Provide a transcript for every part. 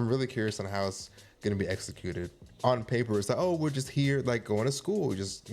I'm really curious on how it's going to be executed. On paper, it's like, oh, we're just here, like going to school. Just,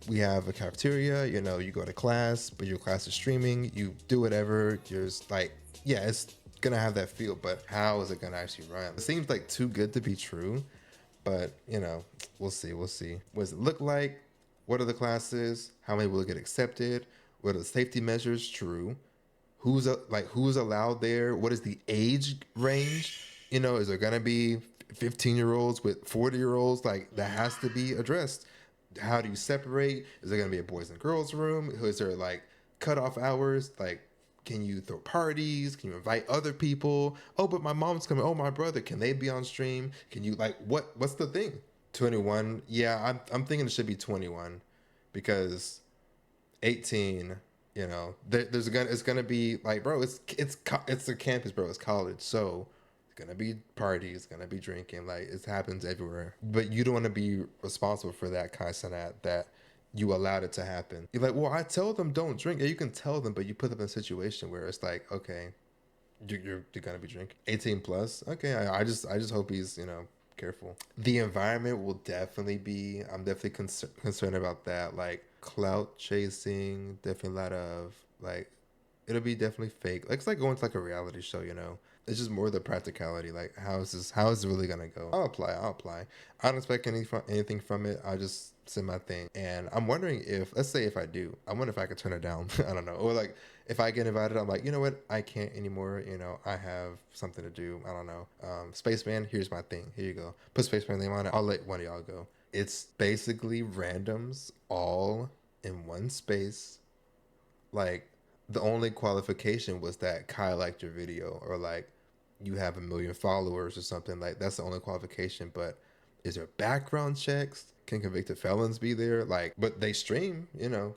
we have a cafeteria, you go to class, but your class is streaming. You do whatever. You're just like, yeah, it's going to have that feel. But how is it going to actually run? It seems like too good to be true. But, we'll see. We'll see. What does it look like? What are the classes? How many will get accepted? What are the safety measures? True. Who's allowed there? What is the age range? Is there gonna be 15-year-olds with 40-year-olds? Like that has to be addressed. How do you separate? Is there gonna be a boys and girls room? Is there like cutoff hours? Like, can you throw parties? Can you invite other people? Oh, but my mom's coming. Oh, my brother. Can they be on stream? Can you what's the thing? 21. Yeah, I'm thinking it should be 21 because 18, it's gonna be like, bro, it's a campus, bro. It's college, so it's gonna be parties, it's gonna be drinking, like it happens everywhere. But you don't want to be responsible for that kind of that you allowed it to happen. You're like, well, I tell them don't drink. Yeah, you can tell them, but you put them in a situation where it's like, okay, you're gonna be drinking. 18 plus. Okay, I just hope he's careful. The environment will definitely be. I'm definitely concerned about that. Like clout chasing. Definitely a lot of like. It'll be definitely fake. Like it's like going to like a reality show. It's just more the practicality. Like how is this? How is it really gonna go? I'll apply. I don't expect anything from it. I'll just send my thing. And I'm wondering if, let's say if I do, I wonder if I could turn it down. I don't know. Or like if I get invited, I'm like, you know what? I can't anymore. I have something to do. I don't know. Spaceman, here's my thing. Here you go. Put Spaceman name on it. I'll let one of y'all go. It's basically randoms all in one space. Like the only qualification was that Kai liked your video, or like you have 1 million followers or something. Like that's the only qualification. But is there background checks? Can convicted felons be there? Like, but they stream,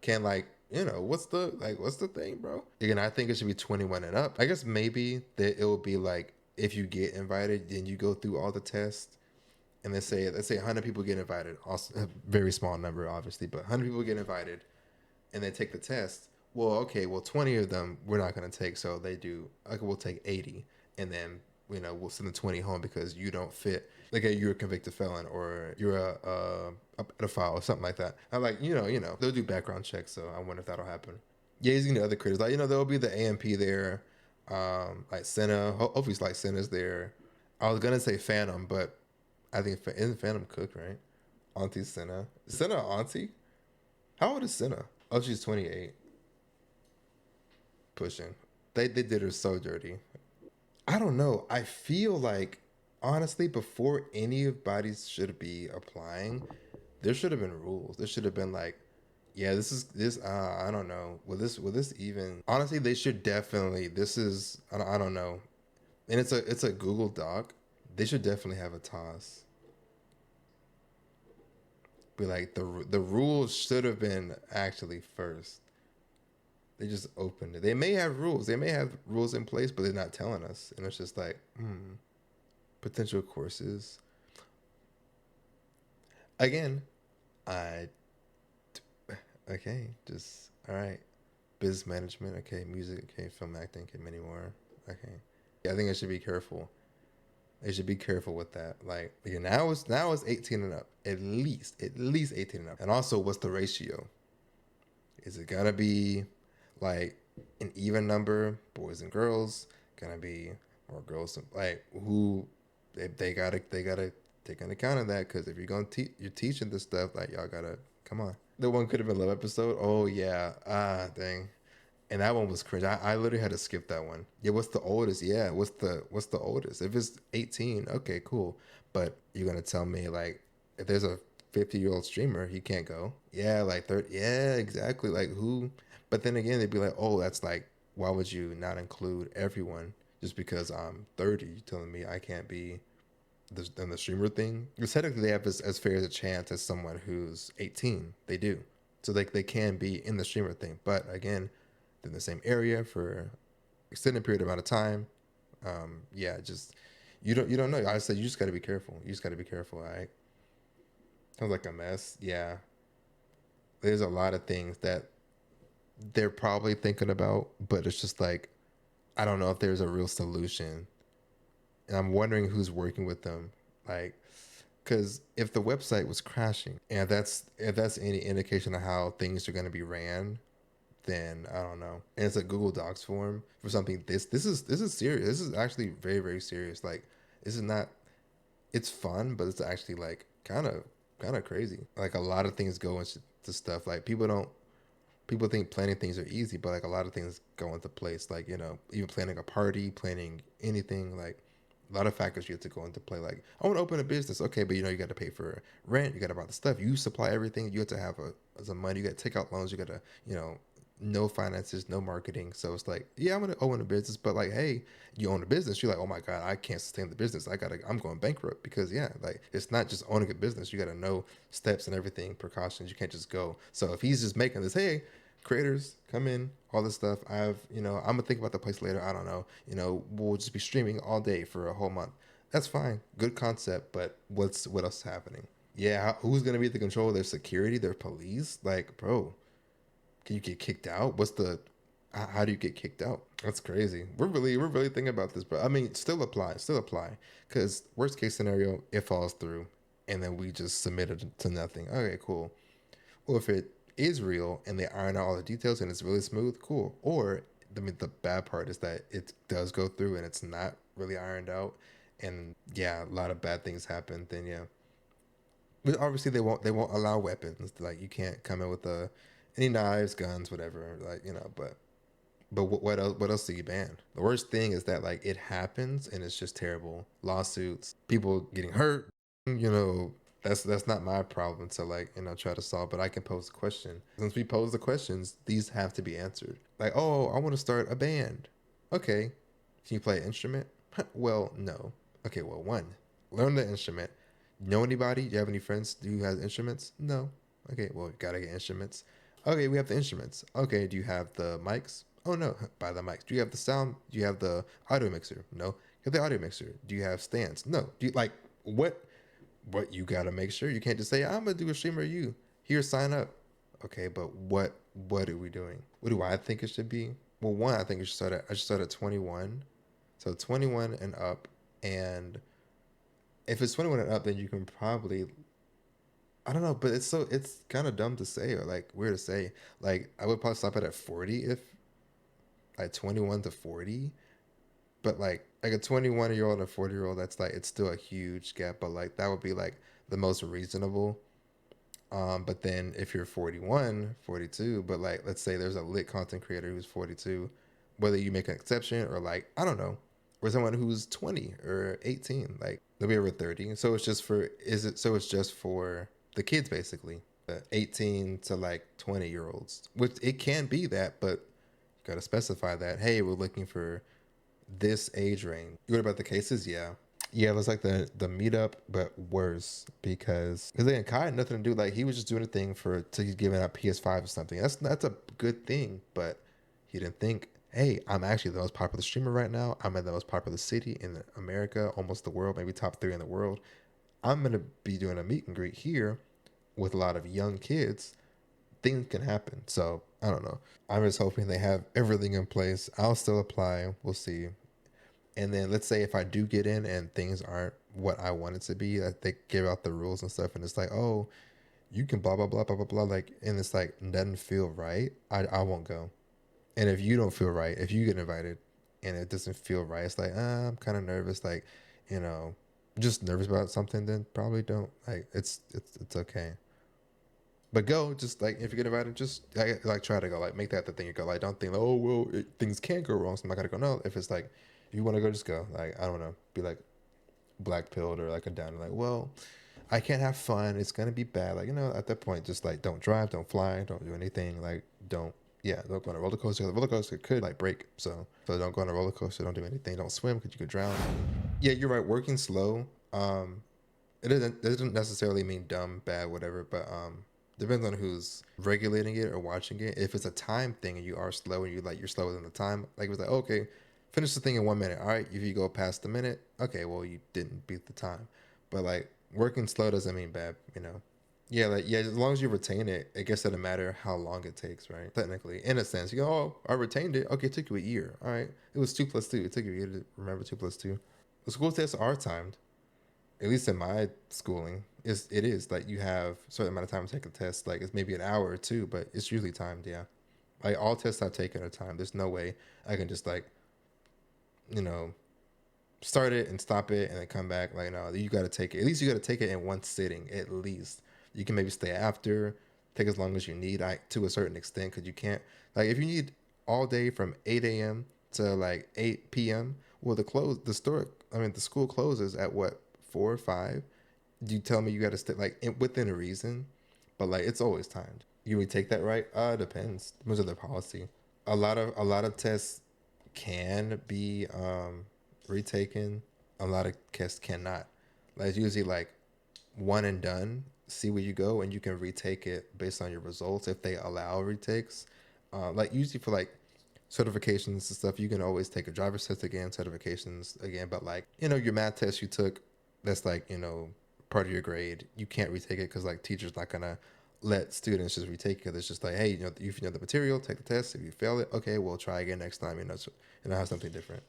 can like, what's the thing, bro? Again, I think it should be 21 and up. I guess maybe that it will be like, if you get invited, then you go through all the tests, and let's say 100 people get invited. Also, a very small number, obviously, but 100 people get invited, and they take the test. Well, okay, well, 20 of them we're not going to take, so they do. Okay, we'll take 80, and then we'll send the 20 home because you don't fit. Like, you're a convicted felon, or you're a pedophile, or something like that. I'm like, they'll do background checks, so I wonder if that'll happen. Yeah, he's gonna do other critters. Like, there'll be the AMP there, like Senna. Hopefully, like Senna's there. I was gonna say Phantom, but I think isn't Phantom Cook, right? Auntie Senna. Senna auntie? How old is Senna? Oh, she's 28. Pushing. They did her so dirty. I don't know. I feel like honestly, before anybody should be applying, there should have been rules. There should have been like, yeah, this is this. I don't know. Will this even? Honestly, they should definitely. This is. I don't know. And it's a Google Doc. They should definitely have a toss. Be like the rules should have been actually first. They just opened it. They may have rules. They may have rules in place, but they're not telling us. And it's just like, potential courses. Again, I okay, just all right. Business management, okay, music, okay, film acting, okay, many more. Okay. Yeah, I think I should be careful. They should be careful with that. Like, yeah, now it's 18 and up. At least 18 and up. And also, what's the ratio? Is it gonna be like an even number, boys and girls? Gonna be more girls? Like who? They gotta take into account of that, because if you're gonna you're teaching this stuff, like y'all gotta come on. The one could have been love episode. Oh yeah, dang. And that one was cringe. I literally had to skip that one. Yeah, what's the oldest? Yeah, what's the oldest? If it's 18, okay, cool. But you're gonna tell me like if there's a 50-year-old streamer, he can't go. Yeah, like 30. Yeah, exactly. Like who? But then again, they'd be like, oh, that's like, why would you not include everyone just because I'm 30? You telling me I can't be in the streamer thing? Because technically, they have as fair as a chance as someone who's 18. They do, so they can be in the streamer thing. But again, in the same area for extended period amount of time. Yeah, just you don't know. I said you just got to be careful. You just got to be careful. All right. Sounds like a mess. Yeah, there's a lot of things that they're probably thinking about, but it's just like I don't know if there's a real solution. And I'm wondering who's working with them. Like, because if the website was crashing, and if that's any indication of how things are going to be ran, then I don't know. And it's a Google Docs form for something. This is serious. This is actually very very serious. Like, this is not. It's fun, but it's actually like kind of crazy. Like a lot of things go into stuff. Like people think planning things are easy, but like a lot of things go into place. Like, even planning a party, planning anything, like a lot of factors you have to go into play. Like, I want to open a business, okay, but you got to pay for rent, you got to buy the stuff, you supply everything, you have to have some money, you got to take out loans, you got to, no finances, no marketing. So it's like, yeah, I'm gonna own a business, but like, hey, you own a business, you're like, oh my god, I can't sustain the business. I'm going bankrupt because yeah, like it's not just owning a business. You got to know steps and everything, precautions. You can't just go. So if he's just making this, hey, creators come in, all this stuff. I'm gonna think about the place later. I don't know. We'll just be streaming all day for a whole month. That's fine, good concept, but what else is happening? Yeah, who's gonna be the control of their security, their police? Like, bro, can you get kicked out? How do you get kicked out? That's crazy. We're really thinking about this, but I mean, still apply, because worst case scenario, it falls through, and then we just submit it to nothing. Okay, cool. Or if it is real and they iron out all the details and it's really smooth, cool. Or I mean, the bad part is that it does go through and it's not really ironed out, and yeah, a lot of bad things happen. Then yeah, but obviously they won't allow weapons. Like, you can't come in with any knives, guns, whatever. Like, but what else do you ban? The worst thing is that like it happens and it's just terrible. Lawsuits, people getting hurt. You know, that's not my problem to like try to solve. But I can pose a question. Since we pose the questions, these have to be answered. Like, oh, I want to start a band. Okay, can you play an instrument? Well, no. Okay, well, one, learn the instrument. Know anybody? Do you have any friends who has instruments? No. Okay, well, gotta get instruments. Okay, we have the instruments. Okay, do you have the mics? Oh no, buy the mics. Do you have the sound? Do you have the audio mixer? No. You have the audio mixer. Do you have stands? No. Do you like what? What you gotta make sure you can't just say I'm gonna do a stream review. Here, sign up. Okay, but what are we doing? What do I think it should be? Well, one, I think it should start at I should start at 21. So 21 and up, and if it's 21 and up, then you can probably, I don't know, but it's kind of dumb to say or like weird to say. Like, I would probably stop it at 40 if like 21 to 40, but like a 21-year-old and a 40-year-old, that's like it's still a huge gap, but like that would be like the most reasonable. But then if you're 41, 42, but like let's say there's a lit content creator who's 42, whether you make an exception or like I don't know, or someone who's 20 or 18, like they'll be over 30. So it's just for is it so it's just for the kids basically, the 18 to like 20-year-olds, which it can be that, but you gotta specify that, hey, we're looking for this age range. What about the cases? Yeah. Yeah, it was like the meetup, but worse because then Kai had nothing to do. Like, he was just doing a thing for to giving out PS5 or something. That's a good thing, but he didn't think, hey, I'm actually the most popular streamer right now. I'm in the most popular city in America, almost the world, maybe top three in the world. I'm gonna be doing a meet and greet here with a lot of young kids. Things can happen. So I don't know. I'm just hoping they have everything in place. I'll still apply. We'll see. And then let's say if I do get in and things aren't what I want it to be, that they give out the rules and stuff, and it's like, oh, you can blah blah blah blah blah blah, like, and it's like doesn't feel right. I won't go. And if you don't feel right, if you get invited and it doesn't feel right, it's like, I'm kind of nervous, like, you know, just nervous about something, then probably don't. Like, it's okay. But go, just like if you get invited, just like try to go, like make that the thing you go. Like, don't think, oh well, things can't go wrong, so I'm not gonna go. No, if it's like, if you want to go, just go. Like, I don't know, be like black pilled or like a down. Like, well, I can't have fun. It's gonna be bad. Like, at that point, just like don't drive, don't fly, don't do anything. Like, don't. Yeah, don't go on a roller coaster. The roller coaster could like break, so don't go on a roller coaster. Don't do anything. Don't swim because you could drown. Yeah, you're right. Working slow. It doesn't necessarily mean dumb, bad, whatever, but depends on who's regulating it or watching it. If it's a time thing and you are slow and you're slower than the time, like, it was like, okay, finish the thing in 1 minute. All right, if you go past the minute, okay, well, you didn't beat the time. But like, working slow doesn't mean bad. Yeah, like, yeah, as long as you retain it, I guess it doesn't matter how long it takes, right? Technically, in a sense, oh, I retained it. Okay, it took you a year. All right, it was 2 plus 2. It took you a year to remember 2 plus 2. The school tests are timed. At least in my schooling, it is like you have a certain amount of time to take a test. Like it's maybe an hour or two, but it's usually timed. Yeah, like all tests I've taken are timed. There's no way I can just like you know start it and stop it and then come back. Like no, you got to take it. At least you got to take it in one sitting. At least you can maybe stay after, take as long as you need. To a certain extent, because you can't like if you need all day from 8 a.m. to like 8 p.m. Well, the school closes at what 4 or 5. You tell me you got to stay like within a reason, but like it's always timed. You would take that right? Depends on their policy. A lot of tests can be retaken. A lot of tests cannot. Like it's usually like one and done. See where you go, and you can retake it based on your results if they allow retakes. Like usually for like certifications and stuff, you can always take a driver's test again, certifications again. But like your math test you took, that's like part of your grade. You can't retake it because like teachers not gonna let students just retake it. Because it's just like, hey, if you know the material, take the test. If you fail it, okay, we'll try again next time. So, have something different.